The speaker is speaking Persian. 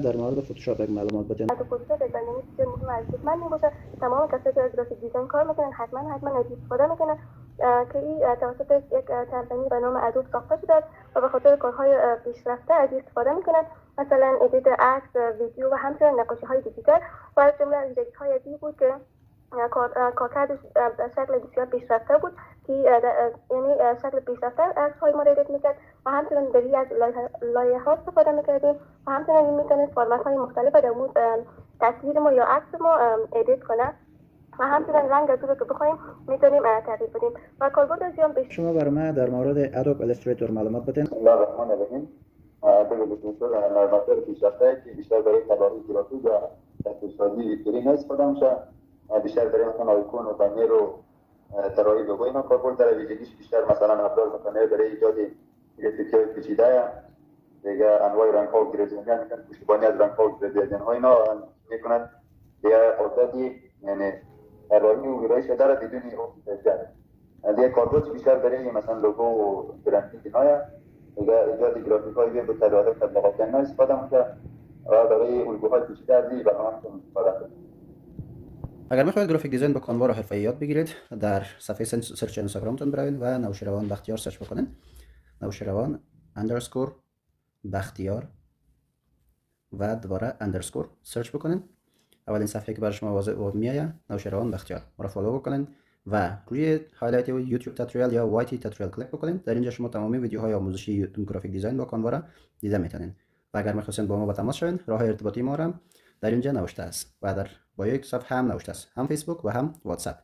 در مورد فتوشاپ یک معلومات بدین؟ تو فتوشاپ یک برنامه بسیار مهم و ارزشمند میباشه. تمام کسایی که از گرافیک دیزاین کار میکنن حتما از استفاده میکنن که این توسط یک کمپانی به نام ادوب ساخته شده است و به خاطر کارهای پیشرفته از استفاده میکنن، مثلا ادیت عکس، ویدیو و همچنین نقاشی های دیجیتال. و از جمله ویژگی های دیگه بود که کارکردش به شکل بسیار پیشرفته بود که یعنی شکل پیشرفته عکس های ما را ادیت میکرد و همچنین بری از لایه ها استفاده میکردیم و همچنین میتونید فرمت های مختلف در مورد تصویر ما یا عکس ما ادیت کنه و همچنین رنگ از رو که بخوایم میتونیم تغییر بدیم و کاربرد زیان بیشتر. شما برای ما در مورد ادوب الستریتور معلومات بدین؟ بسم الله الرحمن الرحیم. ادوب الستریتور نرم‌افزار پیشرفته که بیشتر برای طراحی گرافیک و تصویرسازی ویترین استفاده میشه. بیشتر برای مثلا آیکون و بنر و طراحی لوگوی ما کاربرد داره. ویژگیش بیشتر مثلا ابزار میکنه برای ایجاد گرافیک‌های پیچیده، دیگه انواع رنگ‌ها و گریدینگ میکنه، پشتیبانی از رنگ‌ها و گریدینگ ها اینا میکنه. دیگه قدرتی یعنی طراحی و ویرایش داره بدون اوفیس. دیگه کاربرد بیشتر برای مثلا لوگو و برندینگ اینا، دیگه ایجاد گرافیک های به طراحی تبلیغات اینا استفاده میشه و برای الگوهای پیچیده از این برنامه استفاده میشه. اگر میخواهید گرافیک دیزاین با کانوا را حرفه‌ای یاد بگیرید، در صفحه سرچ اینستاگرامتون بروید و نوشیروان بختیار سرچ بکنید. نوشیروان اندرسکور بختیار و دوباره اندرسکور سرچ بکنید. اولین صفحه که برای شما واضح میاد نوشیروان بختیار، ما را فالو بکنید و روی هایلایت یوتیوب تاتریال یا وایتی تاتریال کلیک بکنید. در اینجا شما تمامی ویدیوهای آموزشی گرافیک دیزاین با کانوا را دیده میتونید. و اگر میخواستین با ما به تماس شوید، راه ارتباطی ما را در اینجا نوشته است و با یک صفحه هم نوشته است، هم فیسبوک و هم واتساپ.